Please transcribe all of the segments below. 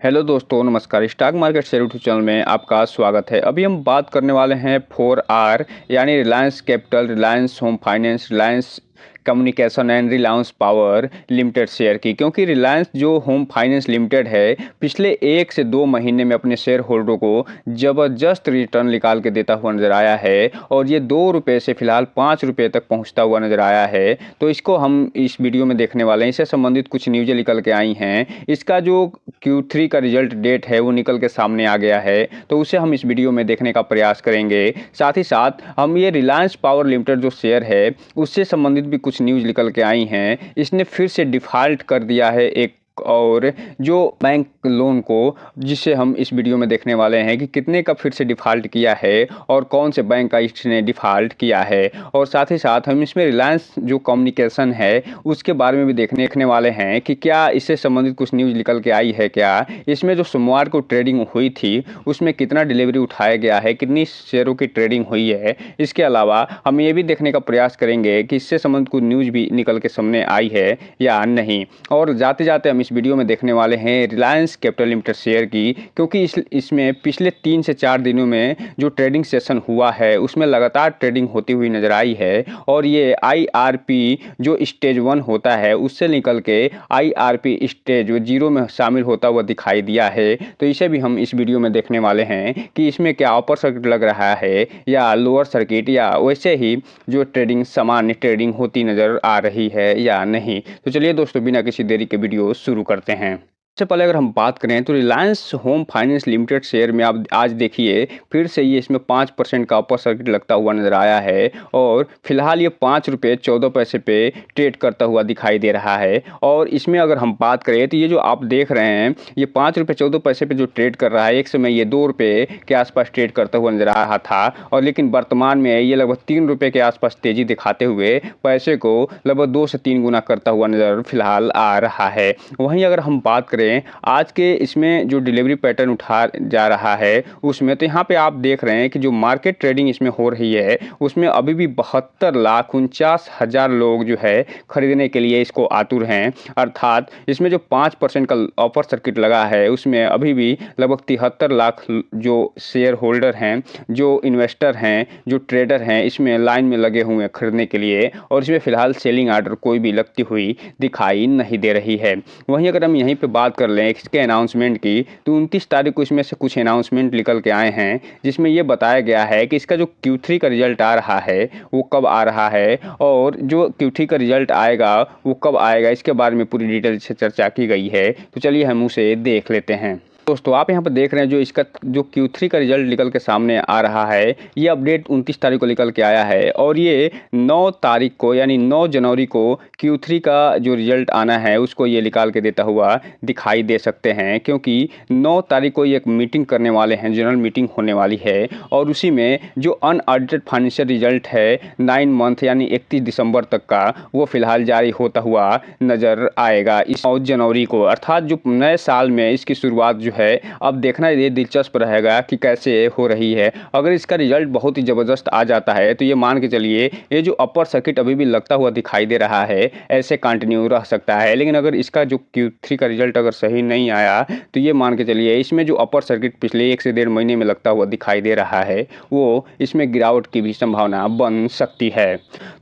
Hello दोस्तों, नमस्कार। Stock market share YouTube channel में आपका स्वागत है। अभी हम बात करने वाले हैं 4R यानी Reliance capital, Reliance home finance, Reliance communication and Reliance power limited share की। क्योंकि रिलायंस जो होम फाइनेंस लिमिटेड है पिछले 1 से 2 महीने में अपने शेयर होल्डरों को ज़बरदस्त रिटर्न निकाल के देता हुआ नज़र आया है और ये 2 रुपये से फिलहाल 5 रुपये तक पहुंचता हुआ नज़र आया है। तो इसको हम इस वीडियो में देखने वाले हैं। इससे संबंधित कुछ न्यूज़ें निकल के आई हैं। इसका जो Q3 का रिजल्ट डेट है वो निकल के सामने आ गया है, तो उसे हम इस वीडियो में देखने का प्रयास करेंगे। साथ ही साथ हम ये रिलायंस पावर लिमिटेड जो शेयर है उससे संबंधित भी कुछ न्यूज़ निकल के आई हैं। इसने फिर से डिफ़ॉल्ट कर दिया है एक और जो बैंक लोन को, जिसे हम इस वीडियो में देखने वाले हैं कि कितने का फिर से डिफ़ॉल्ट किया है और कौन से बैंक का इसने डिफ़ॉल्ट किया है। और साथ ही साथ हम इसमें रिलायंस जो कम्युनिकेशन है उसके बारे में भी देखने वाले हैं कि क्या इससे संबंधित कुछ न्यूज़ निकल के आई है। क्या इसमें जो सोमवार को ट्रेडिंग हुई थी उसमें कितना डिलीवरी उठाया गया है, कितनी शेयरों की ट्रेडिंग हुई है। इसके अलावा हम ये भी देखने का प्रयास करेंगे कि इससे संबंधित कुछ न्यूज़ भी निकल के सामने आई है या नहीं। और जाते जाते हम इस वीडियो में देखने वाले हैं रिलायंस कैपिटल लिमिटेड शेयर की, क्योंकि इसमें पिछले 3 से 4 दिनों में जो ट्रेडिंग सेशन हुआ है उसमें लगातार ट्रेडिंग होती हुई नज़र आई है और ये IRP जो स्टेज 1 होता है उससे निकल के IRP स्टेज 0 में शामिल होता हुआ दिखाई दिया है। तो इसे भी हम इस वीडियो में देखने वाले हैं कि इसमें क्या अपर सर्किट लग रहा है या लोअर सर्किट, या वैसे ही जो ट्रेडिंग सामान्य ट्रेडिंग होती नज़र आ रही है या नहीं। तो चलिए दोस्तों, बिना किसी देरी के वीडियो शुरू करते हैं। सबसे पहले अगर हम बात करें तो Reliance home finance limited share में आप आज देखिए फिर से ये इसमें 5% का अपर सर्किट लगता हुआ नज़र आया है और फिलहाल ये 5 रुपये 14 पैसे पे ट्रेड करता हुआ दिखाई दे रहा है। और इसमें अगर हम बात करें तो ये जो आप देख रहे हैं ये 5 रुपये 14 पैसे पे जो ट्रेड कर रहा है, एक समय ये 2 रुपये के आसपास ट्रेड करता हुआ नज़र आ रहा था और लेकिन वर्तमान में ये लगभग 3 रुपये के आसपास तेज़ी दिखाते हुए पैसे को लगभग 2 से 3 गुना करता हुआ नज़र फिलहाल आ रहा है। वहीं अगर हम बात करें आज के इसमें जो डिलीवरी पैटर्न उठा जा रहा है उसमें, तो यहाँ पे आप देख रहे हैं कि जो मार्केट ट्रेडिंग इसमें हो रही है उसमें अभी भी 72,49,000 लोग जो है खरीदने के लिए इसको आतुर हैं। अर्थात इसमें जो 5% का अपर सर्किट लगा है उसमें अभी भी लगभग 73 लाख जो शेयर होल्डर हैं, जो इन्वेस्टर हैं, जो ट्रेडर हैं, इसमें लाइन में लगे हुए हैं खरीदने के लिए और इसमें फिलहाल सेलिंग आर्डर कोई भी लगती हुई दिखाई नहीं दे रही है। वहीं अगर हम यहीं पे बात कर लें इसके अनाउंसमेंट की, तो 29 तारीख को इसमें से कुछ अनाउंसमेंट निकल के आए हैं जिसमें ये बताया गया है कि इसका जो Q3 का रिजल्ट आ रहा है वो कब आ रहा है और जो Q3 का रिजल्ट आएगा वो कब आएगा, इसके बारे में पूरी डिटेल से चर्चा की गई है। तो चलिए हम उसे देख लेते हैं। दोस्तों आप यहाँ पर देख रहे हैं जो इसका जो Q3 का रिजल्ट निकल के सामने आ रहा है, ये अपडेट 29 तारीख को निकल के आया है और ये 9 तारीख को यानी 9 जनवरी को Q3 का जो रिजल्ट आना है उसको ये निकाल के देता हुआ दिखाई दे सकते हैं। क्योंकि 9 तारीख को ये एक मीटिंग करने वाले हैं, जनरल मीटिंग होने वाली है और उसी में जो अनऑडिटेड फाइनेंशियल रिजल्ट है 9 मंथ यानी 31 दिसंबर तक का वो फिलहाल जारी होता हुआ नज़र आएगा इस 9 जनवरी को। अर्थात जो नए साल में इसकी शुरुआत जो है अब देखना ये दिलचस्प रहेगा कि कैसे हो रही है। अगर इसका रिजल्ट बहुत ही ज़बरदस्त आ जाता है तो ये मान के चलिए ये जो अपर सर्किट अभी भी लगता हुआ दिखाई दे रहा है ऐसे कंटिन्यू रह सकता है। लेकिन अगर इसका जो Q3 का रिजल्ट अगर सही नहीं आया तो ये मान के चलिए इसमें जो अपर सर्किट पिछले 1 से 1.5 महीने में लगता हुआ दिखाई दे रहा है वो इसमें गिरावट की भी संभावना बन सकती है।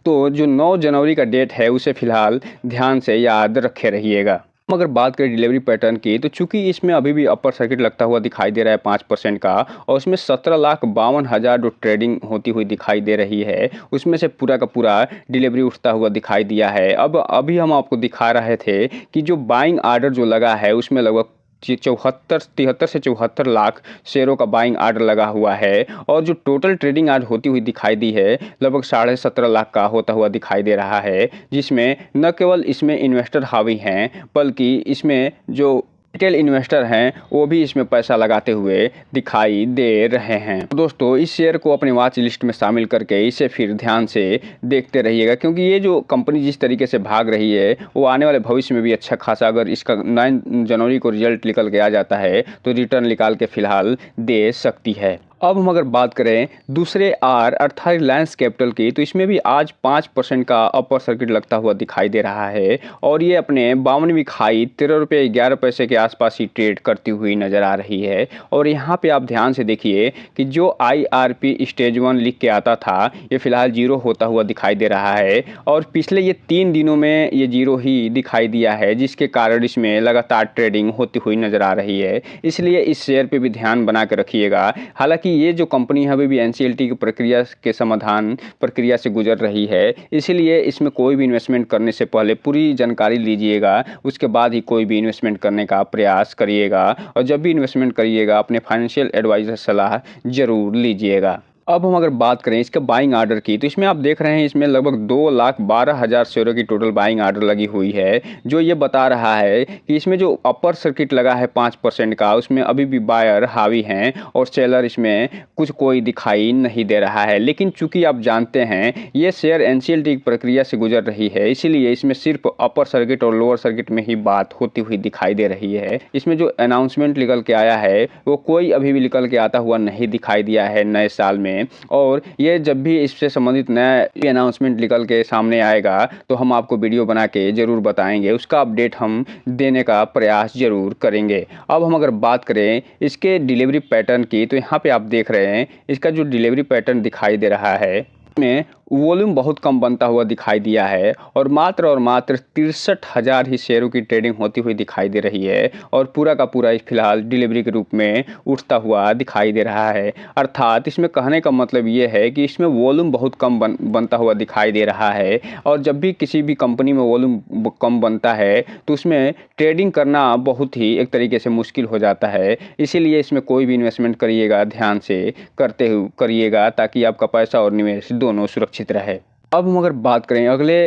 तो जो 9 जनवरी का डेट है उसे फिलहाल ध्यान से याद रखे रहिएगा। हम अगर बात करें डिलीवरी पैटर्न की, तो चूंकि इसमें अभी भी अपर सर्किट लगता हुआ दिखाई दे रहा है 5% का और उसमें 17,52,000 जो ट्रेडिंग होती हुई दिखाई दे रही है उसमें से पूरा का पूरा डिलीवरी उठता हुआ दिखाई दिया है। अब अभी हम आपको दिखा रहे थे कि जो बाइंग आर्डर जो लगा है उसमें लगभग 73 से 74 लाख शेयरों का बाइंग आर्डर लगा हुआ है और जो टोटल ट्रेडिंग आज होती हुई दिखाई दी है लगभग 17.5 लाख का होता हुआ दिखाई दे रहा है, जिसमें न केवल इसमें इन्वेस्टर हावी हैं बल्कि इसमें जो रिटेल इन्वेस्टर हैं वो भी इसमें पैसा लगाते हुए दिखाई दे रहे हैं। दोस्तों इस शेयर को अपनी वॉच लिस्ट में शामिल करके इसे फिर ध्यान से देखते रहिएगा, क्योंकि ये जो कंपनी जिस तरीके से भाग रही है वो आने वाले भविष्य में भी अच्छा खासा, अगर इसका 9 जनवरी को रिजल्ट निकल के आ जाता है तो रिटर्न निकाल के फिलहाल दे सकती है। अब हम अगर बात करें दूसरे आर अर्थात रिलायंस कैपिटल की, तो इसमें भी आज 5% का अपर सर्किट लगता हुआ दिखाई दे रहा है और ये अपने 52वीं खाई 13 रुपये 11 पैसे के आसपास ही ट्रेड करती हुई नजर आ रही है। और यहाँ पे आप ध्यान से देखिए कि जो IRP स्टेज 1 लिख के आता था ये फिलहाल जीरो होता हुआ दिखाई दे रहा है और पिछले ये 3 दिनों में ये जीरो ही दिखाई दिया है, जिसके कारण इसमें लगातार ट्रेडिंग होती हुई नजर आ रही है। इसलिए इस शेयर पे भी ध्यान बना के रखिएगा। हालांकि ये जो कंपनी है अभी भी NCLT की प्रक्रिया के समाधान प्रक्रिया से गुजर रही है, इसीलिए इसमें कोई भी इन्वेस्टमेंट करने से पहले पूरी जानकारी लीजिएगा, उसके बाद ही कोई भी इन्वेस्टमेंट करने का प्रयास करिएगा। और जब भी इन्वेस्टमेंट करिएगा अपने फाइनेंशियल एडवाइजर सलाह जरूर लीजिएगा। अब हम अगर बात करें इसके बाइंग आर्डर की, तो इसमें आप देख रहे हैं इसमें लगभग 2,12,000 शेयरों की टोटल बाइंग आर्डर लगी हुई है, जो ये बता रहा है कि इसमें जो अपर सर्किट लगा है 5% का, उसमें अभी भी बायर हावी हैं और सेलर इसमें कुछ कोई दिखाई नहीं दे रहा है। लेकिन चूंकि आप जानते हैं ये शेयर NCLT की प्रक्रिया से गुजर रही है, इसीलिए इसमें सिर्फ अपर सर्किट और लोअर सर्किट में ही बात होती हुई दिखाई दे रही है। इसमें जो अनाउंसमेंट निकल के आया है वो कोई अभी भी निकल के आता हुआ नहीं दिखाई दिया है नए साल में। और ये जब भी इससे संबंधित नया अनाउंसमेंट निकल के सामने आएगा तो हम आपको वीडियो बना के जरूर बताएंगे, उसका अपडेट हम देने का प्रयास जरूर करेंगे। अब हम अगर बात करें इसके डिलीवरी पैटर्न की, तो यहाँ पे आप देख रहे हैं इसका जो डिलीवरी पैटर्न दिखाई दे रहा है में वॉल्यूम बहुत कम बनता हुआ दिखाई दिया है और मात्र 63,000 ही शेयरों की ट्रेडिंग होती हुई दिखाई दे रही है और पूरा का पूरा फिलहाल डिलीवरी के रूप में उठता हुआ दिखाई दे रहा है। अर्थात इसमें कहने का मतलब ये है कि इसमें वॉल्यूम बहुत कम बनता हुआ दिखाई दे रहा है और जब भी किसी भी कंपनी में वॉल्यूम कम बनता है तो उसमें ट्रेडिंग करना बहुत ही एक तरीके से मुश्किल हो जाता है। इसीलिए इसमें कोई भी इन्वेस्टमेंट करिएगा ध्यान से करते हुए करिएगा, ताकि आपका पैसा और निवेश दोनों सुरक्षित रहे। अब हम अगर बात करें अगले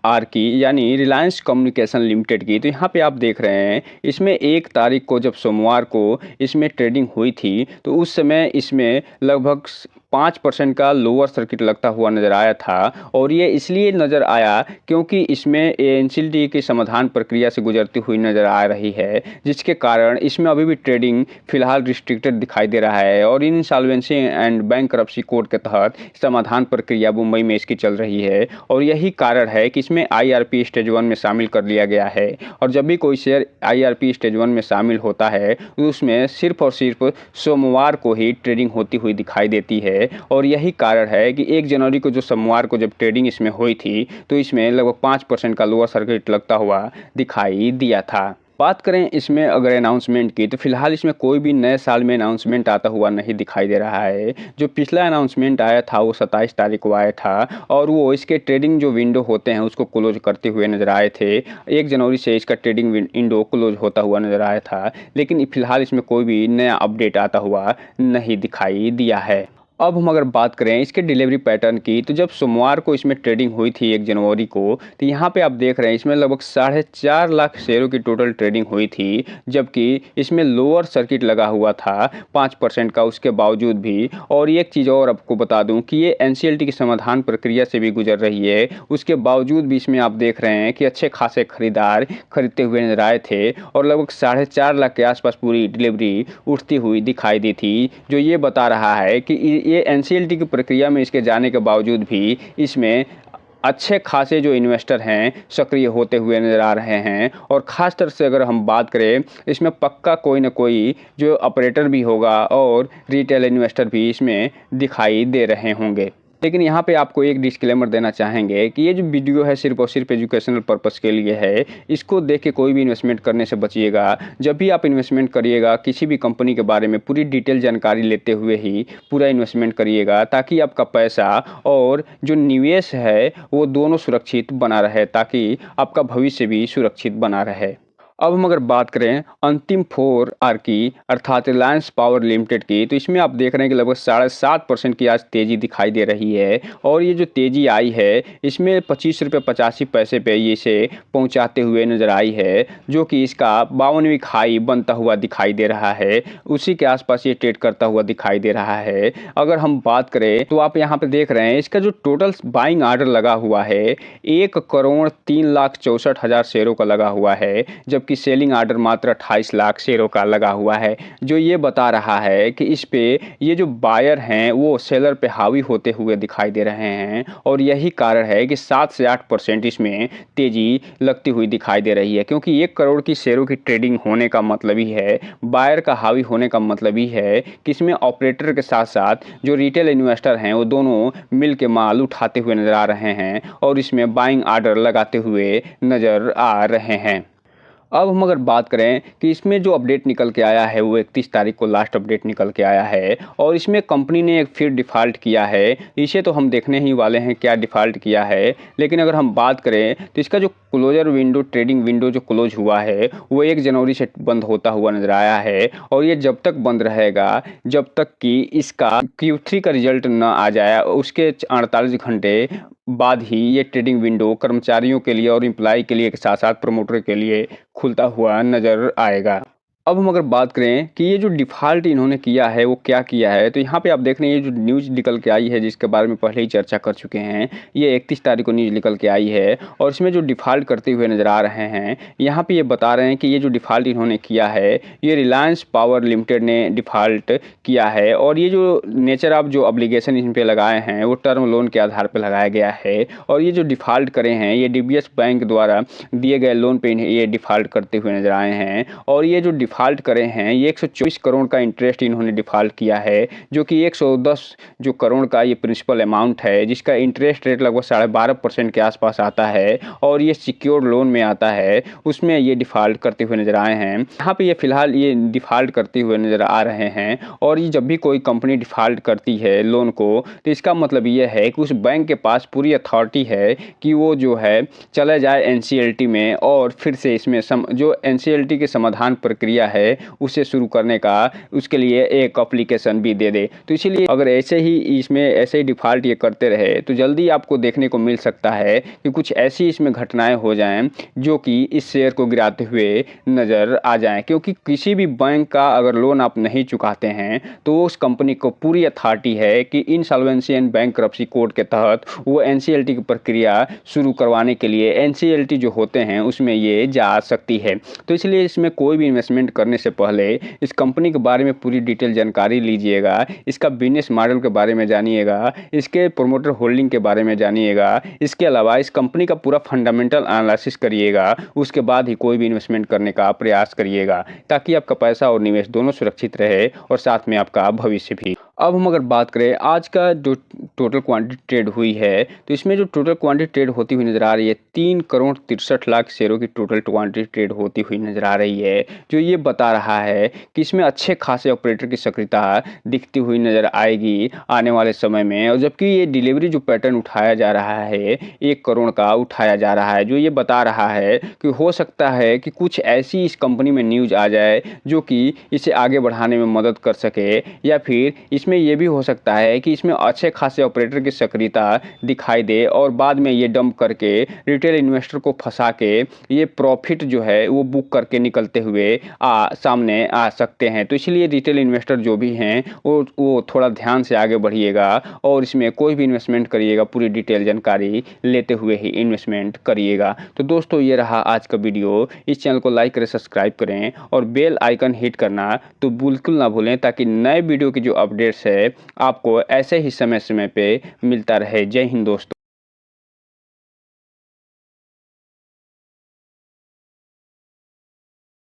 आर की यानी रिलायंस कम्युनिकेशन लिमिटेड की, तो यहाँ पे आप देख रहे हैं इसमें 1 तारीख को जब सोमवार को इसमें ट्रेडिंग हुई थी तो उस समय इसमें लगभग 5% का लोअर सर्किट लगता हुआ नज़र आया था और ये इसलिए नज़र आया क्योंकि इसमें NCLT की समाधान प्रक्रिया से गुजरती हुई नज़र आ रही है, जिसके कारण इसमें अभी भी ट्रेडिंग फिलहाल रिस्ट्रिक्टेड दिखाई दे रहा है और इंसॉल्वेंसी एंड बैंकरप्सी कोड के तहत समाधान प्रक्रिया मुंबई में इसकी चल रही है और यही कारण है कि इसमें IRP स्टेज 1 में शामिल कर लिया गया है। और जब भी कोई शेयर IRP स्टेज 1 में शामिल होता है तो उसमें सिर्फ और सिर्फ सोमवार को ही ट्रेडिंग होती हुई दिखाई देती है और यही कारण है कि 1 जनवरी को जो सोमवार को जब ट्रेडिंग इसमें हुई थी तो इसमें लगभग 5% का लोअर सर्किट लगता हुआ दिखाई दिया था। बात करें इसमें अगर अनाउंसमेंट की, तो फिलहाल इसमें कोई भी नए साल में अनाउंसमेंट आता हुआ नहीं दिखाई दे रहा है। जो पिछला अनाउंसमेंट आया था वो 27 तारीख को आया था और वो इसके ट्रेडिंग जो विंडो होते हैं उसको क्लोज करते हुए नजर आए थे। 1 जनवरी से इसका ट्रेडिंग विंडो क्लोज होता हुआ नजर आया था, लेकिन फिलहाल इसमें कोई भी नया अपडेट आता हुआ नहीं दिखाई दिया है। अब हम अगर बात करें इसके डिलीवरी पैटर्न की, तो जब सोमवार को इसमें ट्रेडिंग हुई थी 1 जनवरी को, तो यहाँ पे आप देख रहे हैं इसमें लगभग 4.5 लाख शेयरों की टोटल ट्रेडिंग हुई थी, जबकि इसमें लोअर सर्किट लगा हुआ था 5% का उसके बावजूद भी। और एक चीज़ और आपको बता दूं कि ये NCLT की समाधान प्रक्रिया से भी गुजर रही है, उसके बावजूद भी इसमें आप देख रहे हैं कि अच्छे खासे खरीदार खरीदते हुए नजर आए थे और लगभग 4.5 लाख के आसपास पूरी डिलीवरी उठती हुई दिखाई दी थी, जो ये बता रहा है कि ये NCLT की प्रक्रिया में इसके जाने के बावजूद भी इसमें अच्छे खासे जो इन्वेस्टर हैं सक्रिय होते हुए नज़र आ रहे हैं। और ख़ास तौर से अगर हम बात करें इसमें पक्का कोई ना कोई जो ऑपरेटर भी होगा और रिटेल इन्वेस्टर भी इसमें दिखाई दे रहे होंगे। लेकिन यहाँ पे आपको एक डिस्क्लेमर देना चाहेंगे कि ये जो वीडियो है सिर्फ और सिर्फ एजुकेशनल पर्पस के लिए है, इसको देख के कोई भी इन्वेस्टमेंट करने से बचिएगा। जब भी आप इन्वेस्टमेंट करिएगा किसी भी कंपनी के बारे में पूरी डिटेल जानकारी लेते हुए ही पूरा इन्वेस्टमेंट करिएगा, ताकि आपका पैसा और जो निवेश है वो दोनों सुरक्षित बना रहे, ताकि आपका भविष्य भी सुरक्षित बना रहे। अब हम अगर बात करें अंतिम 4R की अर्थात रिलायंस पावर लिमिटेड की, तो इसमें आप देख रहे हैं कि लगभग 7.5% की आज तेज़ी दिखाई दे रही है और ये जो तेज़ी आई है इसमें 25 रुपये 85 पैसे पे ये इसे पहुंचाते हुए नज़र आई है, जो कि इसका 52वीं खाई बनता हुआ दिखाई दे रहा है। उसी के आसपास ये ट्रेड करता हुआ दिखाई दे रहा है। अगर हम बात करें तो आप यहाँ पर देख रहे हैं इसका जो टोटल बाइंग आर्डर लगा हुआ है 1,03,64,000 शेयरों का लगा हुआ है, जबकि जबकि सेलिंग आर्डर मात्र 28 लाख शेयरों का लगा हुआ है, जो ये बता रहा है कि इस पे ये जो बायर हैं वो सेलर पे हावी होते हुए दिखाई दे रहे हैं और यही कारण है कि 7 से 8% इसमें तेजी लगती हुई दिखाई दे रही है, क्योंकि 1 करोड़ की शेयरों की ट्रेडिंग होने का मतलब ही है, बायर का हावी होने का मतलब ही है कि इसमें ऑपरेटर के साथ साथ जो रिटेल इन्वेस्टर हैं वो दोनों मिल के माल उठाते हुए नजर आ रहे हैं और इसमें बाइंग आर्डर लगाते हुए नजर आ रहे हैं। अब हम अगर बात करें कि इसमें जो अपडेट निकल के आया है वो 31 तारीख को लास्ट अपडेट निकल के आया है और इसमें कंपनी ने एक फिर डिफ़ॉल्ट किया है। इसे तो हम देखने ही वाले हैं क्या डिफ़ॉल्ट किया है, लेकिन अगर हम बात करें तो इसका जो क्लोजर विंडो, ट्रेडिंग विंडो जो क्लोज हुआ है वो 1 जनवरी से बंद होता हुआ नजर आया है और ये जब तक बंद रहेगा जब तक कि इसका Q3 का रिजल्ट न आ जाए, उसके 48 घंटे बाद ही ये ट्रेडिंग विंडो कर्मचारियों के लिए और एम्प्लॉय के लिए के साथ साथ प्रमोटर के लिए खुलता हुआ नजर आएगा। अब हम अगर बात करें कि ये जो डिफ़ॉल्ट इन्होंने किया है वो क्या किया है, तो यहाँ पे आप देख रहे हैं ये जो न्यूज़ निकल के आई है जिसके बारे में पहले ही चर्चा कर चुके हैं, ये 31 तारीख को न्यूज़ निकल के आई है और इसमें जो डिफ़ॉल्ट करते हुए नज़र आ रहे हैं, यहाँ पे ये बता रहे हैं कि ये जो डिफ़ॉल्ट इन्होंने किया है ये रिलायंस पावर लिमिटेड ने डिफ़ॉल्ट किया है और ये जो नेचर ऑफ जो ऑब्लिगेशन इन पे लगाए हैं वो टर्म लोन के आधार पर लगाया गया है और ये जो डिफ़ॉल्ट करे हैं ये DBS बैंक द्वारा दिए गए लोन पे ये डिफ़ॉल्ट करते हुए नज़र आए हैं और ये जो डिफ़ॉल्ट करे हैं ये 124 करोड़ का इंटरेस्ट इन्होंने डिफ़ॉल्ट किया है, जो कि 110 जो करोड़ का ये प्रिंसिपल अमाउंट है जिसका इंटरेस्ट रेट लगभग 12.5% के आसपास आता है और ये सिक्योर्ड लोन में आता है, उसमें ये डिफ़ॉल्ट करते हुए नज़र आए हैं। यहाँ पे ये फ़िलहाल ये डिफ़ॉल्ट करते हुए नज़र आ रहे हैं और ये जब भी कोई कंपनी डिफ़ॉल्ट करती है लोन को तो इसका मतलब ये है कि उस बैंक के पास पूरी अथॉरिटी है कि वो जो है चला जाए NCLT में और फिर से इसमें जो NCLT की समाधान प्रक्रिया है उसे शुरू करने का उसके लिए एक एप्लीकेशन भी दे दे। तो इसीलिए अगर ऐसे ही डिफ़ॉल्ट ये करते रहे तो जल्दी आपको देखने को मिल सकता है कि कुछ ऐसी इसमें घटनाएं हो जाएं जो कि इस शेयर को गिराते हुए नज़र आ जाएं, क्योंकि किसी भी बैंक का अगर लोन आप नहीं चुकाते हैं तो उस कंपनी को पूरी अथॉरिटी है कि इंसॉल्वेंसी एंड बैंक्रप्सी कोड के तहत वो NCLT की प्रक्रिया शुरू करवाने के लिए NCLT जो होते हैं उसमें ये जा सकती है। तो इसलिए इसमें कोई भी इन्वेस्टमेंट करने से पहले इस कंपनी के बारे में पूरी डिटेल जानकारी लीजिएगा, इसका बिजनेस मॉडल के बारे में जानिएगा, इसके प्रोमोटर होल्डिंग के बारे में जानिएगा, इसके अलावा इस कंपनी का पूरा फंडामेंटल एनालिसिस करिएगा, उसके बाद ही कोई भी इन्वेस्टमेंट करने का प्रयास करिएगा ताकि आपका पैसा और निवेश दोनों सुरक्षित रहे और साथ में आपका भविष्य भी। अब हम अगर बात करें आज का जो टोटल क्वांटिटी ट्रेड हुई है तो इसमें जो टोटल क्वांटिटी ट्रेड होती हुई नज़र आ रही है 3 करोड़ 63 लाख शेयरों की टोटल क्वांटिटी ट्रेड होती हुई नज़र आ रही है, जो ये बता रहा है कि इसमें अच्छे खासे ऑपरेटर की सक्रियता दिखती हुई नज़र आएगी आने वाले समय में। और जबकि ये डिलीवरी जो पैटर्न उठाया जा रहा है 1 करोड़ का उठाया जा रहा है, जो ये बता रहा है कि हो सकता है कि कुछ ऐसी इस कंपनी में न्यूज़ आ जाए जो कि इसे आगे बढ़ाने में मदद कर सके, या फिर इसमें ये भी हो सकता है कि इसमें अच्छे खासे ऑपरेटर की सक्रियता दिखाई दे और बाद में ये डंप करके रिटेल इन्वेस्टर को फंसा के ये प्रॉफिट जो है वो बुक करके निकलते हुए सामने आ सकते हैं। तो इसलिए रिटेल इन्वेस्टर जो भी हैं वो थोड़ा ध्यान से आगे बढ़िएगा और इसमें कोई भी इन्वेस्टमेंट करिएगा पूरी डिटेल जानकारी लेते हुए ही इन्वेस्टमेंट करिएगा। तो दोस्तों ये रहा आज का वीडियो, इस चैनल को लाइक करें, सब्सक्राइब करें और बेल आइकन हिट करना तो बिल्कुल ना भूलें ताकि नए वीडियो की जो अपडेट्स है आपको ऐसे ही समय समय पे मिलता रहे। जय हिंद दोस्तों।